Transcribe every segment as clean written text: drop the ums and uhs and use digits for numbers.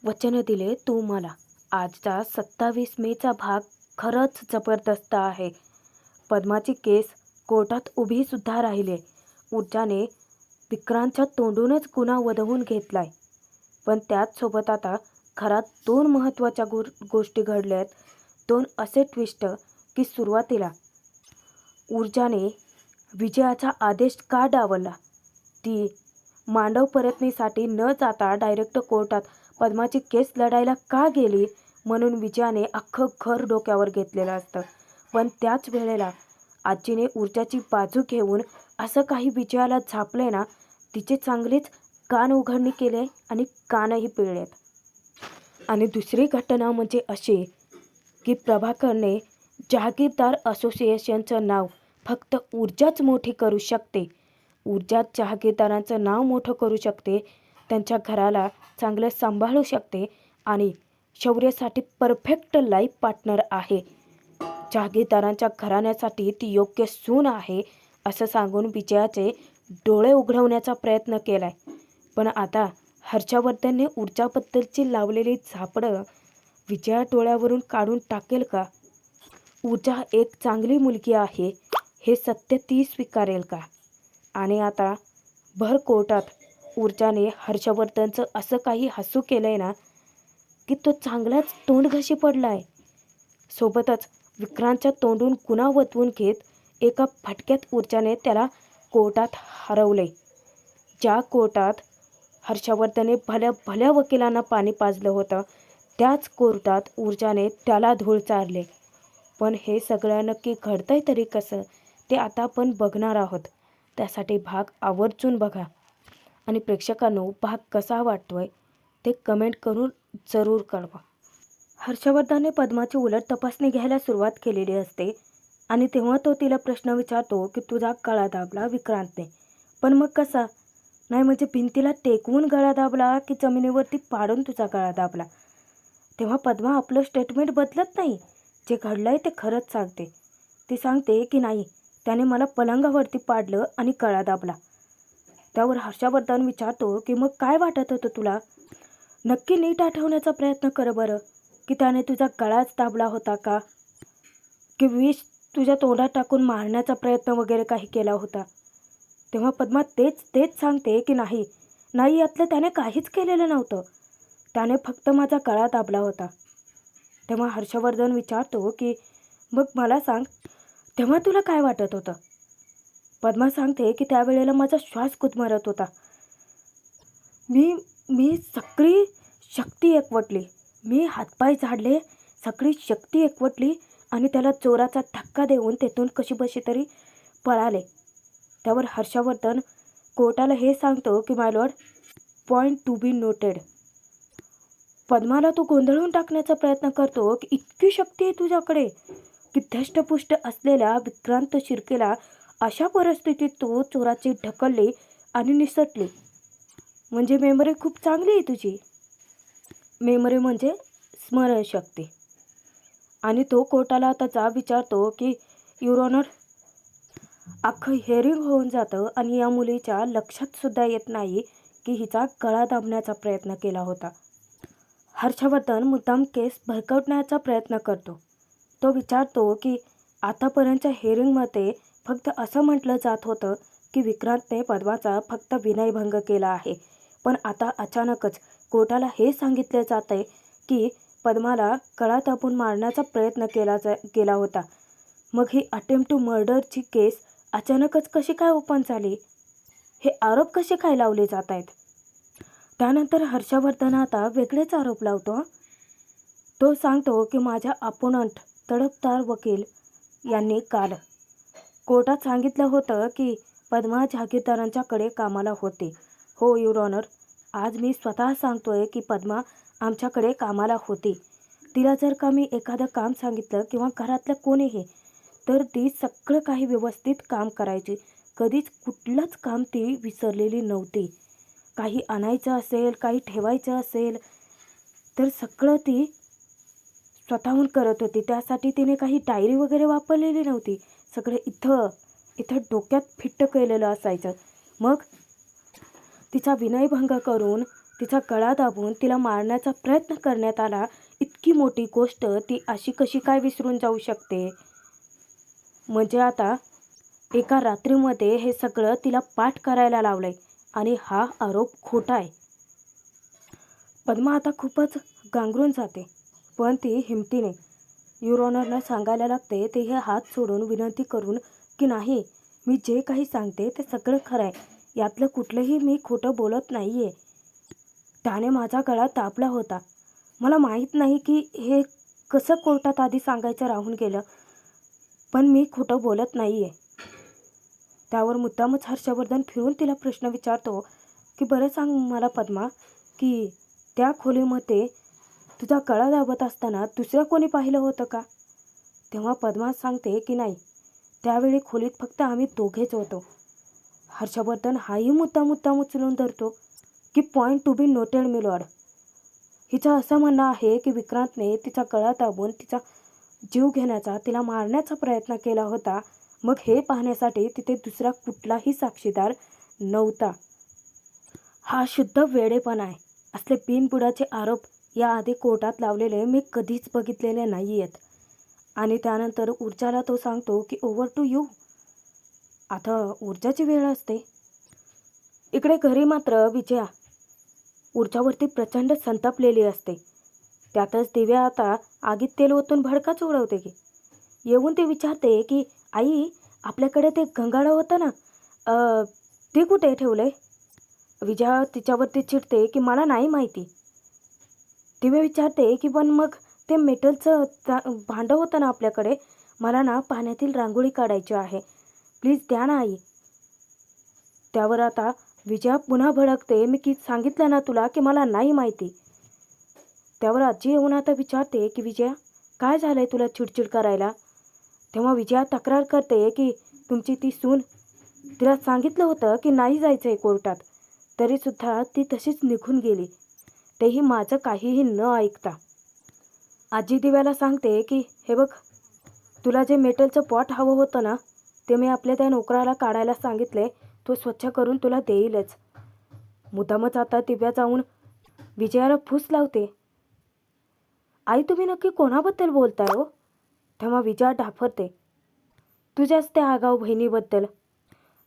वचन दिले तू मला. आजचा 27 मेचा भाग खरंच जबरदस्त आहे. पद्माची केस कोर्टात उभी सुद्धा राहिले. ऊर्जाने विक्रांतच्या तोंडूनच गुन्हा वधवून घेतलाय. पण त्याच सोबत आता घरात दोन महत्त्वाच्या गोष्टी घडल्यात. दोन असे ट्विस्ट की सुरुवातीला ऊर्जाने विजयाचा आदेश का डावलला, ती मांडव परतण्यासाठी न जाता डायरेक्ट कोर्टात पद्माची केस लढायला का गेली, म्हणून विजयाने अख्खं घर डोक्यावर घेतलेलं असतं. पण त्याच वेळेला आजीने ऊर्जाची बाजू घेऊन असं काही विजयाला झापले ना, तिचे चांगलेच कान उघडणी केले आणि कानही पिळलेत. आणि दुसरी घटना म्हणजे अशी की प्रभाकरने जहागीरदार असोसिएशनचं नाव फक्त ऊर्जाच मोठी करू शकते. ऊर्जाच जहागीरदारांचं नाव मोठं करू शकते, त्यांच्या घराला चांगलं सांभाळू शकते आणि शौर्यासाठी परफेक्ट लाईफ पार्टनर आहे. जहागीरदारांच्या घराण्यासाठी ती योग्य सून आहे असं सांगून विजयाचे डोळे उघडवण्याचा प्रयत्न केलाय. पण आता हर्षवर्धनने ऊर्जाबद्दलची लावलेली झापडं विजया डोळ्यावरून काढून टाकेल का? ऊर्जा एक चांगली मुलगी आहे हे सत्य ती स्वीकारेल का? आणि आता भर कोर्टात ऊर्जाने हर्षवर्धनचं असं काही हसू केलंय ना की तो चांगलाच तोंडघशी पडलाय. सोबतच विक्रांतच्या तोंडून गुन्हा वतवून घेत एका फटक्यात ऊर्जाने त्याला कोर्टात हरवले. ज्या कोर्टात हर्षवर्धनने भल्या भल्या वकिलांना पाणी पाजलं होतं, त्याच कोर्टात ऊर्जाने त्याला धूळ चारले. पण हे सगळं नक्की घडतंय तरी कसं, ते आता आपण बघणार आहोत. त्यासाठी भाग आवर्जून बघा. आणि प्रेक्षकांनो, भाग कसा वाटतोय ते कमेंट करून जरूर कळवा. हर्षवर्धनने पद्माची उलट तपासणी घ्यायला सुरुवात केलेली असते आणि तेव्हा तो तिला प्रश्न विचारतो की तुझा गळा दाबला विक्रांतने, पण मग कसा? नाही म्हणजे भिंतीला टेकवून गळा दाबला की जमिनीवरती पाडून तुझा गळा दाबला? तेव्हा पद्मा आपलं स्टेटमेंट बदलत नाही. जे घडलंय ते खरंच सांगते. ती सांगते की नाही, त्याने मला पलंगावरती पाडलं आणि गळा दाबला. त्यावर हर्षवर्धन विचारतो की मग काय वाटत होतं तुला? नक्की नीट आठवण्याचा प्रयत्न कर बरं, की त्याने तुझा गळाच दाबला होता का, की विष तुझ्या तोंडात टाकून मारण्याचा प्रयत्न वगैरे काही केला होता? तेव्हा पद्मा तेच सांगते की नाही नाही, यातलं त्याने काहीच केलेलं नव्हतं. त्याने फक्त माझा गळा दाबला होता. तेव्हा हर्षवर्धन विचारतो की मग मला सांग, तेव्हा तुला काय वाटत होतं? पद्मा सांगते की त्यावेळेला माझा श्वास गुदमरत होता. मी सगळी शक्ती एकवटली. मी हातपाय झाडले, सगळी शक्ती एकवटली आणि त्याला जोराचा धक्का देऊन तेथून कशीबशी तरी पळाले. त्यावर हर्षवर्धन कोर्टाला हे सांगतो की my lord, point to be noted. पद्माला तो गोंधळून टाकण्याचा प्रयत्न करतो की इतकी शक्ती आहे तुझ्याकडे, की धष्टपुष्ट असलेल्या विक्रांत शिर्केला अशा परिस्थितीत तो चोराची ढकलली आणि निसटली. म्हणजे मेमरी खूप चांगली आहे तुझी. मेमरी म्हणजे स्मरणशक्ती. आणि तो कोर्टाला आता विचारतो की युअर ऑनर, अख्खं हिअरिंग होऊन जातं आणि या मुलीच्या लक्षात सुद्धा येत नाही की हिचा गळा दाबण्याचा प्रयत्न केला होता. हर्षवर्धन मुद्दाम केस भरकवण्याचा प्रयत्न करतो. तो विचारतो की आतापर्यंतच्या हिअरिंगमध्ये फक्त असं म्हटलं जात होतं की विक्रांतने पद्माचा फक्त विनयभंग केला आहे, पण आता अचानकच कोर्टाला हे सांगितले जात आहे की पद्माला गळा दाबून मारण्याचा प्रयत्न केला होता. मग ही अटेम्प्ट टू मर्डरची केस अचानकच कशी काय ओपन झाली? हे आरोप कसे काय लावले जात आहेत? त्यानंतर हर्षवर्धन आता वेगळेच आरोप लावतो. तो सांगतो की माझ्या अपोनंट तडफदार वकील यांनी काल कोर्टात सांगितलं होतं की पद्मा जहागीरदारांच्याकडे कामाला होते. हो युअर ऑनर, आज मी स्वतः सांगतोय की पद्मा आमच्याकडे कामाला होती. तिला जर का मी एखादं काम सांगितलं किंवा घरातलं कोणीही, तर ती सगळं काही व्यवस्थित काम करायची. कधीच कुठलंच काम ती विसरलेली नव्हती. काही आणायचं असेल, काही ठेवायचं असेल, तर सगळं ती स्वतःहून करत होती. त्यासाठी तिने काही डायरी वगैरे वापरलेली नव्हती. सगळं इथं डोक्यात फिट्ट केलेलं असायचं. मग तिचा विनयभंग करून तिचा गळा दाबून तिला मारण्याचा प्रयत्न करण्यात आला. इतकी मोठी गोष्ट ती अशी कशी काय विसरून जाऊ शकते? म्हणजे आता एका रात्रीमध्ये हे सगळं तिला पाठ करायला लावलंय आणि हा आरोप खोटा आहे. पद्मा आता खूपच गांगरून जाते, पण ती हिमतीने युअर ऑनरला सांगायला लागते. ते हे हात सोडून विनंती करून की नाही, मी जे काही सांगते ते सगळं खरं आहे, यातलं कुठलंही मी खोटं बोलत नाही आहे. त्याने माझा गळा दाबला होता. मला माहीत नाही की हे कसं कोर्टात आधी सांगायचं राहून गेलं, पण मी खोटं बोलत नाही आहे. त्यावर मुद्दामच हर्षवर्धन फिरून तिला प्रश्न विचारतो की बरं सांग मला पद्मा, की त्या खोलीमध्ये तुझा गळा दाबत असताना दुसरं कोणी पाहिलं होतं का? तेव्हा पद्मा सांगते की नाही, त्यावेळी खोलीत फक्त आम्ही दोघेच होतो. हर्षवर्धन हाही मुद्दा उचलून धरतो की point to be noted me Lord. हिचं असं म्हणणं आहे की विक्रांतने तिचा गळा दाबून तिचा जीव घेण्याचा, तिला मारण्याचा प्रयत्न केला होता. मग हे पाहण्यासाठी तिथे दुसरा कुठलाही साक्षीदार नव्हता. हा शुद्ध वेडेपणा आहे. असले बिनबुडाचे आरोप याआधी कोर्टात लावलेले मी कधीच बघितलेले नाही आहेत. आणि त्यानंतर ऊर्जाला तो सांगतो की ओव्हर टू यू. आता ऊर्जाची वेळ असते. इकडे घरी मात्र विजया ऊर्जावरती प्रचंड संतापलेली असते. त्यातच दिव्या आता आगीत तेल ओतून भडकाच उडवते की. येऊन ते विचारते की आई, आपल्याकडे ते गंगाळं होतं ना, ते कुठे ठेवलंय? विजया तिच्यावरती चिडते की मला नाही माहिती. दिव्या विचारते की पण मग ते मेटलचं भांडं होतं ना आपल्याकडे, मला ना पाण्यातील रांगोळी काढायची आहे, प्लीज द्या ना आई. त्यावर आता विजया पुन्हा भडकते, मी की सांगितलं ना तुला की मला नाही माहिती. त्यावर आजी येऊन आता विचारते की विजया, काय झालंय तुला चिडचिड करायला? तेव्हा विजया तक्रार करते की तुमची ती सून, तिला सांगितलं होतं की नाही जायचं आहे कोर्टात, तरीसुद्धा ती तशीच निघून गेली, तेही माझं काहीही न ऐकता. आजी दिव्याला सांगते की हे बघ, तुला जे मेटलचं पॉट हवं होतं ना, ते मी आपल्या त्या नोकराला काढायला सांगितले, तो स्वच्छ करून तुला देईलच. मुद्दामच आता दिव्या जाऊन विजयाला फूस लावते. आई, तुम्ही नक्की कोणाबद्दल बोलताय हो? तेव्हा विजया ढाफरते, तुझ्याच त्या आगाऊ बहिणीबद्दल.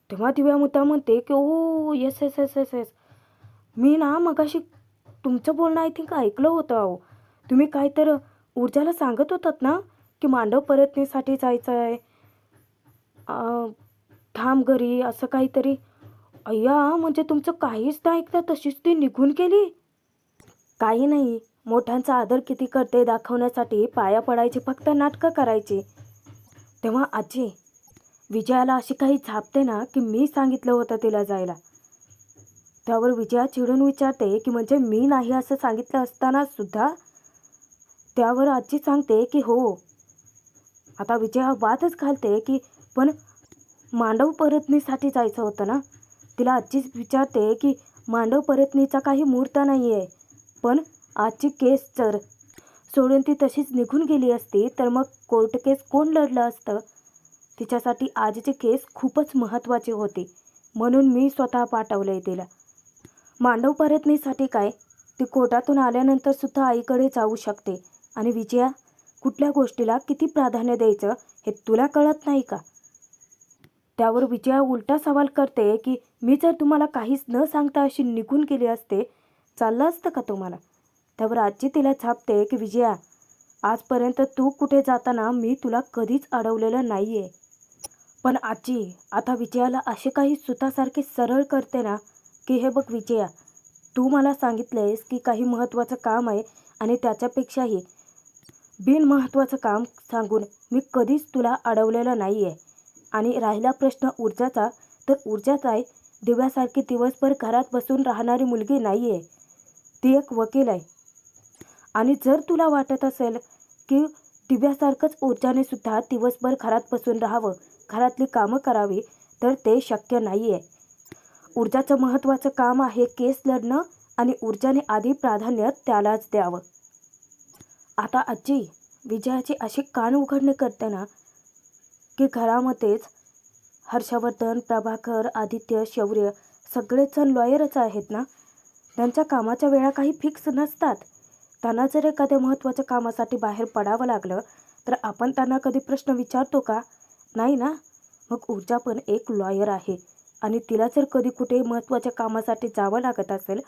तेव्हा दिव्या मुद्दा म्हणते की oh yes yes yes yes yes, मी ना मगाशी तुमचं बोलणं आय थिंक ऐकलं होतं. अहो, तुम्ही काय तर ऊर्जाला सांगत होतात ना की मांडव परतण्यासाठी जायचं आहे, थांब घरी, असं काहीतरी. अय्या, म्हणजे तुमचं काहीच नाही ऐकता तशीच ती निघून गेली. काही नाही, मोठ्यांचा आदर किती करते दाखवण्यासाठी पाया पडायची, फक्त नाटकं करायची. तेव्हा आजी विजयाला अशी काही झापते ना की मी सांगितलं होतं तिला जायला. त्यावर विजया चिडून विचारते की म्हणजे मी नाही असं सांगितलं असताना सुद्धा? त्यावर आजी सांगते की हो. आता विजया वादच घालते की पण मांडव परतनीसाठी जायचं होतं ना. तिला आजीच विचारते की मांडव परतनीचा काही मुहूर्त नाही आहे, पण आजची केस जर सोडून ती तशीच निघून गेली असती तर मग कोर्ट केस कोण लढलं असतं? तिच्यासाठी आजची केस खूपच महत्त्वाची होती, म्हणून मी स्वतः पाठवलंय तिला. मांडव परतनीसाठी काय, ती कोर्टातून आल्यानंतर सुद्धा आईकडे जाऊ शकते. आणि विजया, कुठल्या गोष्टीला किती प्राधान्य द्यायचं हे तुला कळत नाही का? त्यावर विजया उलटा सवाल करते की मी जर तुम्हाला काहीच न सांगता अशी निघून गेली असते, चाललं असतं का तुम्हाला? त्यावर आजी तिला झापते की विजया, आजपर्यंत तू कुठे जाताना मी तुला कधीच अडवलेलं नाही आहे. पण आजी आता विजयाला असे काही सुतासारखे सरळ करते ना की हे बघ विजया, तू मला सांगितलेस की काही महत्त्वाचं काम आहे आणि त्याच्यापेक्षाही बिनमहत्त्वाचं काम सांगून मी कधीच तुला अडवलेलं नाही आहे. आणि राहिला प्रश्न ऊर्जाचा, तर ऊर्जाच आहे दिव्यासारखी दिवसभर घरात बसून राहणारी मुलगी नाही आहे, ती एक वकील आहे. आणि जर तुला वाटत असेल की दिव्यासारखंच ऊर्जाने सुद्धा दिवसभर घरात बसून राहावं, घरातली कामं करावी, तर ते शक्य नाही आहे. ऊर्जाचं महत्त्वाचं काम आहे केस लढणं आणि ऊर्जाने आधी प्राधान्य त्यालाच द्यावं. आता आजी विजयाची अशी कान उघडणी करते ना की घरामध्येच हर्षवर्धन, प्रभाकर, आदित्य, शौर्य सगळेच जण लॉयरच आहेत ना. त्यांच्या कामाच्या वेळा काही फिक्स नसतात. त्यांना जर एखाद्या महत्त्वाच्या कामासाठी बाहेर पडावं लागलं तर आपण त्यांना कधी प्रश्न विचारतो का? नाही ना. मग ऊर्जा पण एक लॉयर आहे आणि तिला जर कधी कुठे महत्त्वाच्या कामासाठी जावं लागत असेल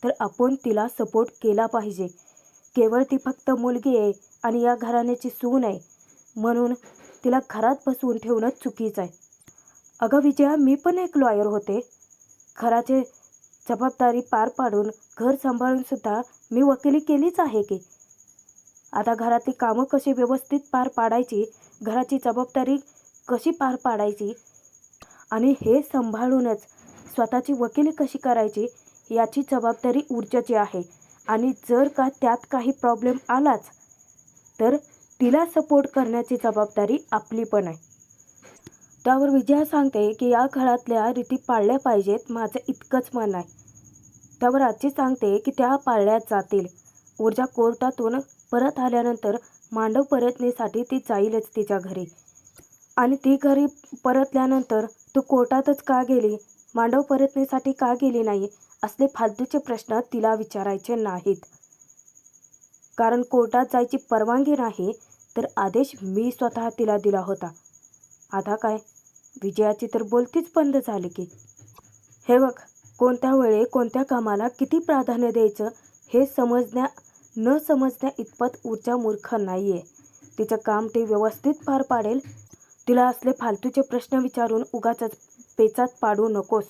तर आपण तिला सपोर्ट केला पाहिजे. केवळ ती फक्त मुलगी आहे आणि या घराण्याची सून आहे म्हणून तिला घरात बसवून ठेवणं चुकीचं आहे. अगं विजया, मी पण एक लॉयर होते. घराचे जबाबदारी पार पाडून घर सांभाळून सुद्धा मी वकिली केलीच आहे की. आता घरातली कामं कशी व्यवस्थित पार पाडायची, घराची जबाबदारी कशी पार पाडायची आणि हे सांभाळूनच स्वतःची वकिली कशी करायची याची जबाबदारी ऊर्जाची आहे. आणि जर का त्यात काही प्रॉब्लेम आलाच तर तिला सपोर्ट करण्याची जबाबदारी आपली पण आहे. त्यावर विजया सांगते की या घरातल्या रीती पाळल्या पाहिजेत, माझं इतकंच मन आहे. त्यावर आजी सांगते की त्या पाळल्या जातील. ऊर्जा कोर्टातून परत आल्यानंतर मांडव परतण्यासाठी ती जाईलच तिच्या घरी. आणि ती घरी परतल्यानंतर तू कोर्टातच का गेली, मांडव परतण्यासाठी का गेली नाही, असले फालतूचे प्रश्न तिला विचारायचे नाहीत. कारण कोर्टात जायची परवानगी नाही तर आदेश मी स्वतः तिला दिला होता. आता काय, विजयाची तर बोलतीच बंद झाली की. हे बघ, कोणत्या वेळी कोणत्या कामाला किती प्राधान्य द्यायचं हे न समजण्या इतपत ऊर्जा मूर्ख नाही आहे. तिचं काम ती व्यवस्थित पार पाडेल. तिला असले फालतूचे प्रश्न विचारून उगाचच पेचात पाडू नकोस.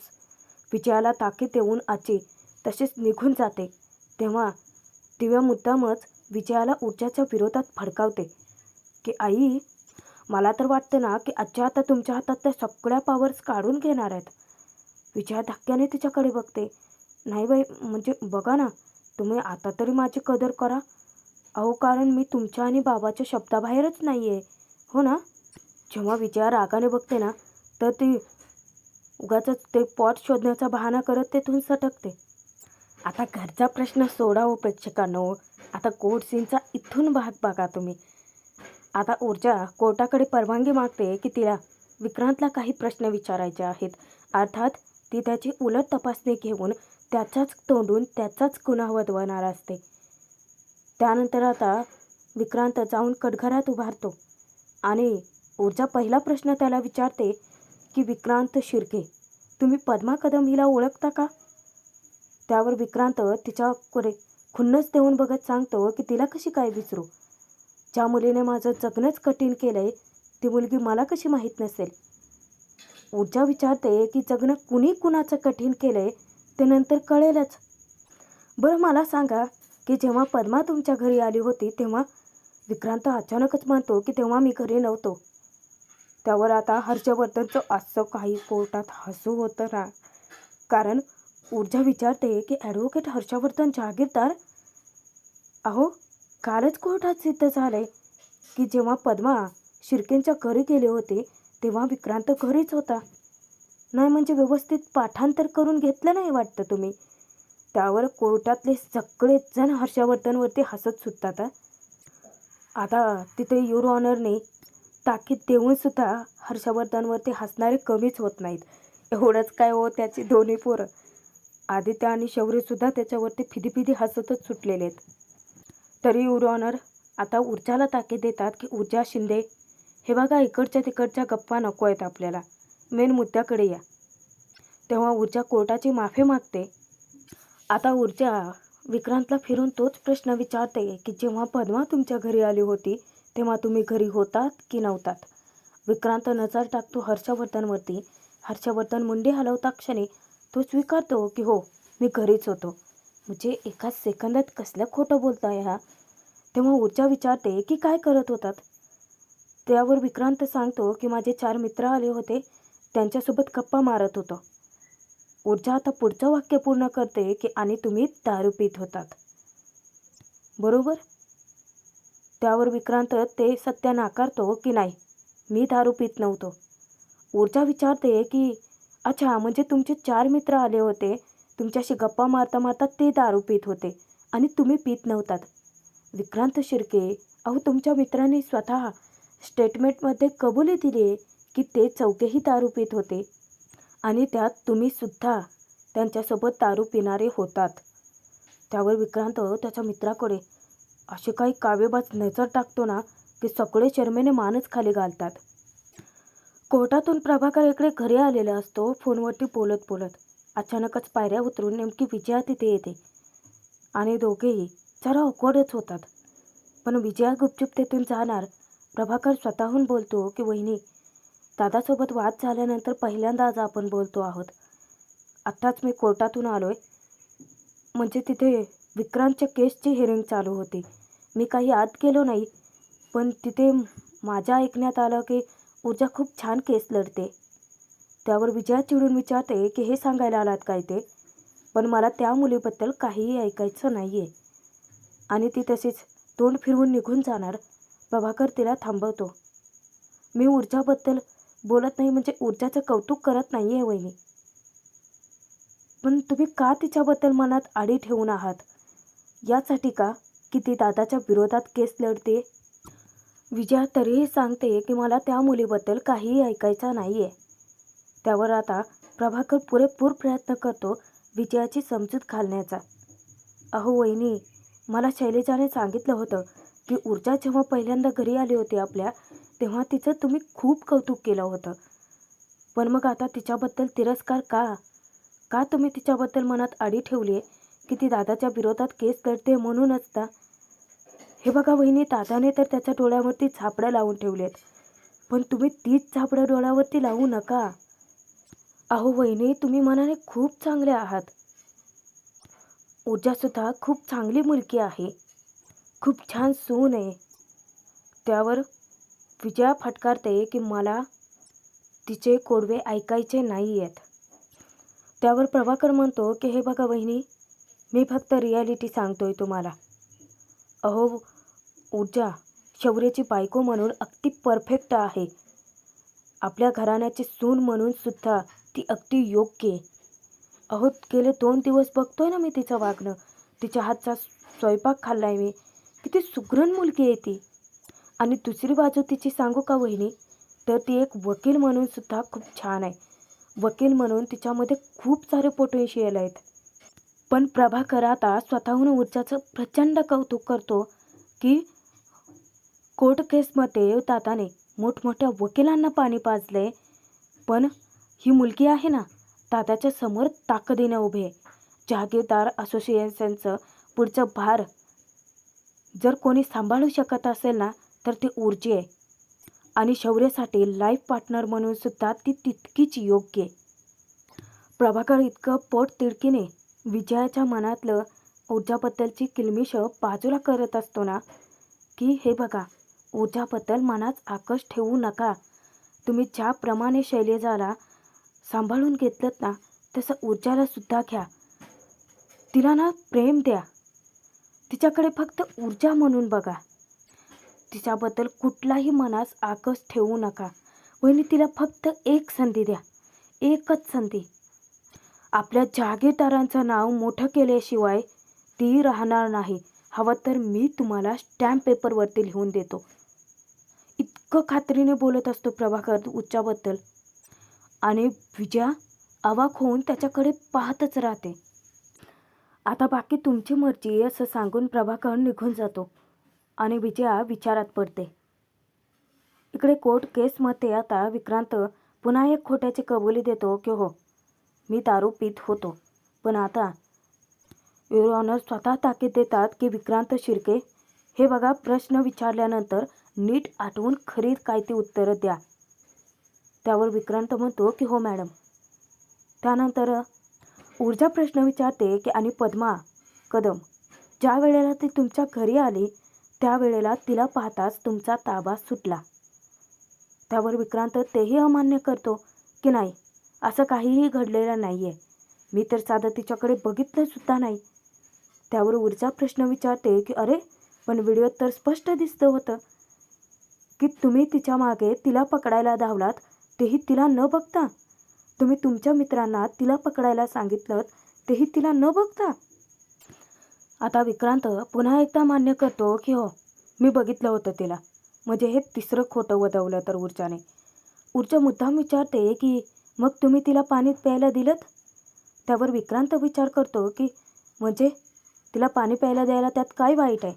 विजयाला ताकीद देऊन आजी तशीच निघून जाते. तेव्हा दिव्या मुद्दामच विजयाला ऊर्जाच्या विरोधात भडकावते की आई, मला तर वाटतं ना की आजी आता तुमच्या हातातल्या सगळ्या पॉवर्स काढून घेणार आहेत. विजया धक्क्याने तिच्याकडे बघते. नाही बाई, म्हणजे बघा ना, तुम्ही आता तरी माझी कदर करा. अहो, कारण मी तुमच्या आणि बाबाच्या शब्दाबाहेरच नाही आहे, हो ना. जेव्हा विजया रागाने बघते ना तर ती उगाचच ते पॉट शोधण्याचा बहाणा करत तेथून सटकते. आता घरचा प्रश्न सोडा हो प्रेक्षकांनो. आता कोर्ट सीनचा इथून भाग बघा तुम्ही. आता ऊर्जा कोर्टाकडे परवानगी मागते की तिला विक्रांतला काही प्रश्न विचारायचे आहेत. अर्थात ती त्याची उलट तपासणी घेऊन त्याच्याच तोंडून त्याचाच गुन्हा वदवणार असते. त्यानंतर आता विक्रांत जाऊन कटघरात उभारतो आणि ऊर्जा पहिला प्रश्न त्याला विचारते की विक्रांत शिर्के, तुम्ही पद्मा कदम हिला ओळखता का? त्यावर विक्रांत तिच्याकडे खुन्नस देऊन बघत सांगतो की तिला कशी काय विसरू. ज्या मुलीने माझं जगणंच कठीण केलंय ती मुलगी मला कशी माहीत नसेल. ऊर्जा विचारते की जगणं कुणी कुणाचं कठीण केलंय ते नंतर कळेलच. बरं मला सांगा की जेव्हा पद्मा तुमच्या घरी आली होती तेव्हा विक्रांत अचानकच म्हणतो की तेव्हा मी घरी नव्हतो. त्यावर आता हर्षवर्धनचं असं काही कोर्टात हसू होतं ना. कारण ऊर्जा विचारते की ॲडव्होकेट हर्षवर्धन जागीरदार, अहो कालच कोर्टात सिद्ध झालंय की जेव्हा पद्मा शिर्केंच्या घरी गेले होते तेव्हा विक्रांत घरीच होता. नाही म्हणजे व्यवस्थित पाठांतर करून घेतलं नाही वाटतं तुम्ही. त्यावर कोर्टातले सगळेच जण हर्षवर्धनवरती हसत सुटतात. आता तिथे युअर ऑनरने ताकीद देऊन सुद्धा हर्षवर्धनवरती हसणारे कमीच होत नाहीत. एवढंच काय हो, त्याची दोन्ही पोरं आदित्य आणि शौर्यसुद्धा त्याच्यावरती फिदी हसतच सुटलेले आहेत. तरी युअर ऑनर आता ऊर्जाला ताकीद देतात की ऊर्जा शिंदे, हे बघा इकडच्या तिकडच्या गप्पा नको आहेत आपल्याला, मेन मुद्द्याकडे या. तेव्हा ऊर्जा कोर्टाची माफी मागते. आता ऊर्जा विक्रांतला फिरून तोच प्रश्न विचारते की जेव्हा पद्मा तुमच्या घरी आली होती तेव्हा तुम्ही घरी होतात की नव्हतात. विक्रांत नजर टाकतो हर्षवर्धनवरती. हर्षवर्धन मुंडी हलवता क्षणी तो स्वीकारतो की हो, मी घरीच होतो. म्हणजे एका सेकंदात कसलं खोटं बोलताय हा. तेव्हा ऊर्जा विचारते की काय करत होतात. त्यावर विक्रांत सांगतो की माझे 4 मित्र आले होते, त्यांच्यासोबत गप्पा मारत होतो. ऊर्जा आता पुढचं वाक्य पूर्ण करते की आणि तुम्ही दारू पीत होतात, बरोबर. त्यावर विक्रांत ते सत्य नाकारतो की नाही, मी दारू पीत नव्हतो. ऊर्जा विचारते की अच्छा, म्हणजे तुमचे 4 मित्र आले होते, तुमच्याशी गप्पा मारता मारता ते दारू पीत होते आणि तुम्ही पीत नव्हतात. विक्रांत शिर्के, अहो तुमच्या मित्रांनी स्वतः स्टेटमेंटमध्ये कबुली दिली की ते चौघेही दारू पीत होते आणि त्यात तुम्ही सुद्धा त्यांच्यासोबत दारू पिणारे होतात. त्यावर विक्रांत त्याच्या मित्राकडे असे काही कावेबाज नजर टाकतो ना की सगळे शरमेने मानच खाली घालतात. कोर्टातून प्रभाकर इकडे घरी आलेला असतो फोनवरती बोलत बोलत. अचानकच पायऱ्या उतरून नेमकी विजया तिथे येते आणि दोघेही जरा ऑकवर्डच होतात. पण विजया गुपचूप तेथून जाणार. प्रभाकर स्वतःहून बोलतो की वहिनी, दादासोबत वाद झाल्यानंतर पहिल्यांदा आज आपण बोलतो आहोत. आत्ताच मी कोर्टातून आलोय. म्हणजे तिथे विक्रांतच्या केसची हिअरिंग चालू होती. मी काही आत गेलो नाही, पण तिथे माझ्या ऐकण्यात आलं की ऊर्जा खूप छान केस लढते. त्यावर विजया चिडून विचारते की हे सांगायला आलात काय ते? पण मला त्या मुलीबद्दल काहीही ऐकायचं नाही आहे. आणि ती तशीच तोंड फिरवून निघून जाणार. प्रभाकर तिला थांबवतो. मी ऊर्जाबद्दल बोलत नाही म्हणजे ऊर्जाचं कौतुक करत नाही आहे वहिनी. पण तुम्ही का तिच्याबद्दल मनात आडी ठेवून आहात? यासाठी का की ती दादाच्या विरोधात केस लढते? विजया तरीही सांगते की मला त्या मुलीबद्दल काहीही ऐकायचं नाही आहे. त्यावर आता प्रभाकर पुरेपूर प्रयत्न करतो विजयाची समजूत घालण्याचा. अहो वहिनी, मला शैलेजाने सांगितलं होतं की ऊर्जा जेव्हा पहिल्यांदा घरी आली होती आपल्या, तेव्हा तिचं तुम्ही खूप कौतुक केलं होतं. पण मग आता तिच्याबद्दल तिरस्कार का? का तुम्ही तिच्याबद्दल मनात आडी ठेवली आहे की ती दादाच्या विरोधात केस लढते म्हणूनच ना? हे बघा वहिनी, दादाने तर त्याच्या डोळ्यावरती झापडं लावून ठेवलेत, पण तुम्ही तीच झापडं डोळ्यावरती लावू नका. अहो वहिनी, तुम्ही मनाने खूप चांगले आहात. ऊर्जासुद्धा खूप चांगली मुलगी आहे, खूप छान सून आहे. त्यावर विजया फटकारते की मला तिचे कोडवे ऐकायचे नाही आहेत. त्यावर प्रभाकर म्हणतो की हे बघा वहिनी, मी फक्त रियालिटी सांगतोय तुम्हाला. अहो ऊर्जा शौर्याची बायको म्हणून अगदी परफेक्ट आहे. आपल्या घराण्याची सून म्हणून सुद्धा ती अगदी योग्य आहे. अहो गेले 2 दिवस बघतोय ना मी तिचं वागणं. तिच्या हातचा स्वयंपाक खाल्लाय मी. किती सुगरण मुलगी आहे ती. आणि दुसरी बाजू तिची सांगू का वहिनी, तर ती एक वकील म्हणून सुद्धा खूप छान आहे. वकील म्हणून तिच्यामध्ये खूप सारे पोटेन्शियल आहेत. पण प्रभाकर आता स्वतःहून ऊर्जाचं प्रचंड कौतुक करतो की कोर्ट केसमध्ये दादाने मोठमोठ्या वकिलांना पाणी पाजले, पण ही मुलगी आहे ना, दादाच्या समोर ताकदीने उभे आहे. जहागीरदार असोसिएशनचं पुढचं भार जर कोणी सांभाळू शकत असेल ना, तर ती ऊर्जा आहे. आणि शौर्यासाठी लाईफ पार्टनर म्हणून सुद्धा ती तितकीच योग्य आहे. प्रभाकर इतकं पोट तिडकीने विजयाच्या मनातलं ऊर्जाबद्दलची किलमिश बाजूला करत असतो ना, की हे बघा, ऊर्जाबद्दल मनात आकर्ष ठेवू नका. तुम्ही ज्याप्रमाणे शैलेजाला सांभाळून घेतलंत ना, तसं ऊर्जाला सुद्धा घ्या. तिला ना प्रेम द्या. तिच्याकडे फक्त ऊर्जा म्हणून बघा. तिच्याबद्दल कुठलाही मनास आकर्ष ठेवू नका. वहिनी, तिला फक्त एक संधी द्या, एकच संधी. आपल्या जहागीरदारांचं नाव मोठं केल्याशिवाय ती राहणार नाही. हवं तर मी तुम्हाला स्टॅम्प पेपरवरती लिहून देतो. इतकं खात्रीने बोलत असतो प्रभाकर ऊर्जाबद्दल. आणि विजया अवाक होऊन त्याच्याकडे पाहतच राहते. आता बाकी तुमची मर्जी असं सांगून प्रभाकर निघून जातो आणि विजया विचारात पडते. इकडे कोर्ट केसमध्ये आता विक्रांत पुन्हा एक खोट्याची कबुली देतो की हो, मी दारू पीत होतो. पण आता युअर ऑनर स्वतः ताकीद देतात की विक्रांत शिर्के, हे बघा, प्रश्न विचारल्यानंतर नीट आठवून खरी काय ती उत्तरं द्या. त्यावर विक्रांत म्हणतो की हो मॅडम. त्यानंतर ऊर्जा प्रश्न विचारते की आणि पद्मा कदम, ज्या वेळेला ती तुमच्या घरी आली त्यावेळेला तिला पाहताच तुमचा ताबा सुटला. त्यावर विक्रांत तेही अमान्य करतो की नाही, असं काहीही घडलेलं नाही आहे. मी तर साधं तिच्याकडे बघितलं सुद्धा नाही. त्यावर ऊर्जा प्रश्न विचारते की अरे, पण व्हिडिओत तर स्पष्ट दिसतं होतं की तुम्ही तिच्या मागे तिला पकडायला धावलात, तेही तिला न बघता. तुम्ही तुमच्या मित्रांना तिला पकडायला सांगितलं, तेही तिला न बघता. आता विक्रांत पुन्हा एकदा मान्य करतो की हो, मी बघितलं होतं तिला. म्हणजे हे तिसरं खोटं वदवलं तर ऊर्जाने. ऊर्जा मुद्दाम विचारते की मग तुम्ही तिला पाणी प्यायला दिलंत? त्यावर विक्रांत विचार करतो की म्हणजे तिला पाणी प्यायला द्यायला त्यात काय वाईट आहे?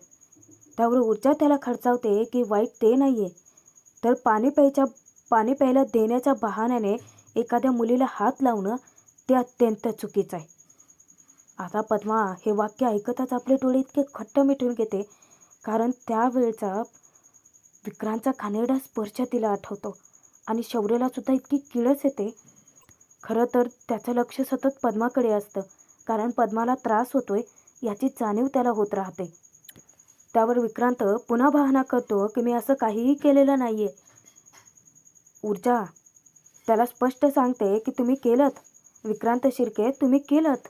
त्यावर ऊर्जा त्याला खडसावते की वाईट ते नाही आहे, तर पाणी प्यायला देण्याच्या बहाण्याने एखाद्या मुलीला हात लावणं ते अत्यंत चुकीचं आहे. आता पद्मा हे वाक्य ऐकताच आपले डोळे इतके खट्ट मिटून घेते, कारण त्यावेळचा विक्रांतचा घाणेरडा स्पर्श तिला आठवतो आणि शौर्यला सुद्धा इतकी किळस येते. खरं तर त्याचं लक्ष सतत पद्माकडे असतं, कारण पद्माला त्रास होतोय याची जाणीव त्याला होत राहते. त्यावर विक्रांत पुन्हा बहाणा करतो की मी असं काहीही केलेलं नाही आहे. ऊर्जा त्याला स्पष्ट सांगते की तुम्ही केलंत, विक्रांत शिर्के तुम्ही केलंत.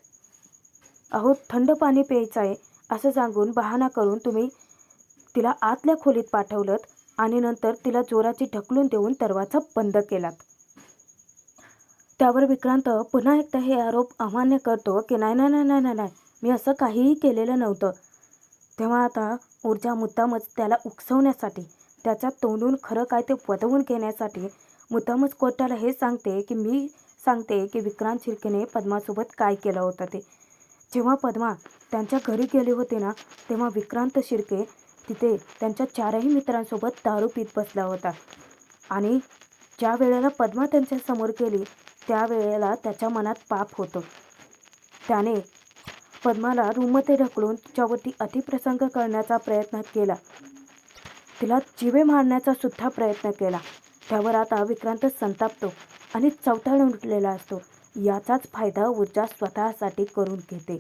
अहो थंड पाणी प्यायचं आहे असं सांगून बहाणा करून तुम्ही तिला आतल्या खोलीत पाठवलं आणि नंतर तिला जोराची ढकलून देऊन दरवाजा बंद केलात. त्यावर विक्रांत पुन्हा एकदा हे आरोप अमान्य करतो की नाही नाही नाही नाही नाही मी असं काहीही केलेलं नव्हतं. तेव्हा आता ऊर्जा मुद्दामच त्याला उकसवण्यासाठी, त्याच्या तोंडून खरं काय ते वदवून घेण्यासाठी मुद्दामच कोर्टाला हे सांगते की विक्रांत शिर्केने पद्मासोबत काय केलं होतं ते. जेव्हा पद्मा त्यांच्या घरी गेले होते ना, तेव्हा विक्रांत शिर्के तिथे त्यांच्या 4ही मित्रांसोबत दारू पीत बसला होता आणि ज्या वेळेला पद्मा त्यांच्यासमोर गेली त्यावेळेला त्याच्या मनात पाप होतं. त्याने पद्माला रूममध्ये ढकलून तिच्यावरती अतिप्रसंग करण्याचा प्रयत्न केला, तिला जिवे मारण्याचा सुद्धा प्रयत्न केला. त्यावर आता विक्रांत संतापतो आणि चवताळून उठलेला असतो. याचाच फायदा ऊर्जा स्वतःसाठी करून घेते.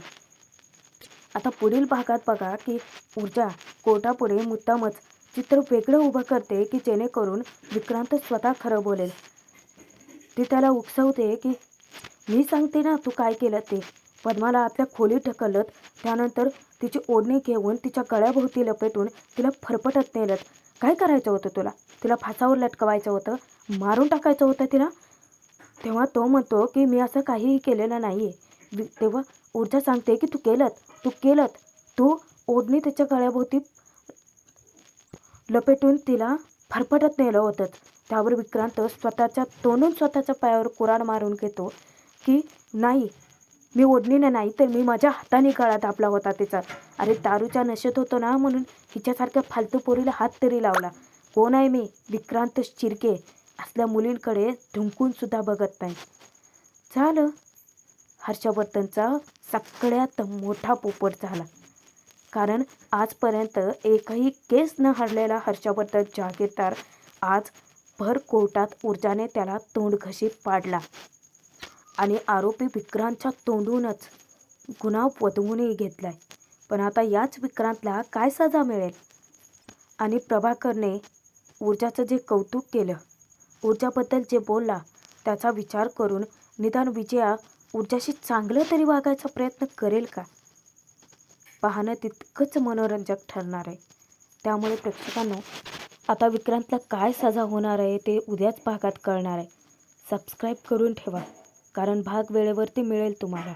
आता पुढील भागात बघा की ऊर्जा कोर्टापुढे मुद्दामच चित्र वेगळं उभं करते की जेणेकरून विक्रांत स्वतः खरं बोलेल. ती त्याला उकसवते की मी सांगते ना तू काय केलं ते. पद्माला आतल्या खोलीत ढकललं, त्यानंतर तिची ओढणी घेऊन तिच्या गळ्याभोवती लपेटून तिला फरफटत नेलं. काय करायचं होतं तुला? तिला फासावर लटकवायचं होतं, मारून टाकायचं होतं तिला. तेव्हा तो म्हणतो की मी असं काहीही केलेलं नाही आहे. तेव्हा ऊर्जा सांगते की तू केलं, तू ओढणी तिच्या गळ्याभोवती लपेटून तिला फरफटत नेलं होतं. त्यावर विक्रांत स्वतःच्या तोंडून स्वतःच्या पायावर कुऱ्हाड मारून घेतो की नाही, मी ओढणीने नाही तर मी माझ्या हाताने गळा दाबला होता तिचा. अरे दारूच्या नशेत होतो ना म्हणून हिच्यासारख्या फालतू पोरीला हात तरी लावला. कोण आहे मी? विक्रांत शिर्के. असल्या मुलींकडे ढुंकून सुद्धा बघत नाही. झालं, हर्षवर्धनचा सगळ्यात मोठा पोपट झाला. कारण आजपर्यंत एकही केस न हरलेला हर्षवर्धन जहागीरदार आज भर कोर्टात ऊर्जाने त्याला तोंडघशी पाडला आणि आरोपी विक्रांतच्या तोंडूनच गुन्हा वधवूनही घेतलाय. पण आता याच विक्रांतला काय सजा मिळेल? आणि प्रभाकरने ऊर्जाचं जे कौतुक केलं, ऊर्जाबद्दल जे बोलला, त्याचा विचार करून निदान विजया ऊर्जाशी चांगलं तरी वागायचा प्रयत्न करेल का? पाहणं तितकंच मनोरंजक ठरणार आहे. त्यामुळे प्रेक्षकांनो, आता विक्रांतला काय सजा होणार आहे ते उद्याच भागात कळणार आहे. सबस्क्राईब करून ठेवा, कारण भाग वेळेवरती मिळेल तुम्हाला.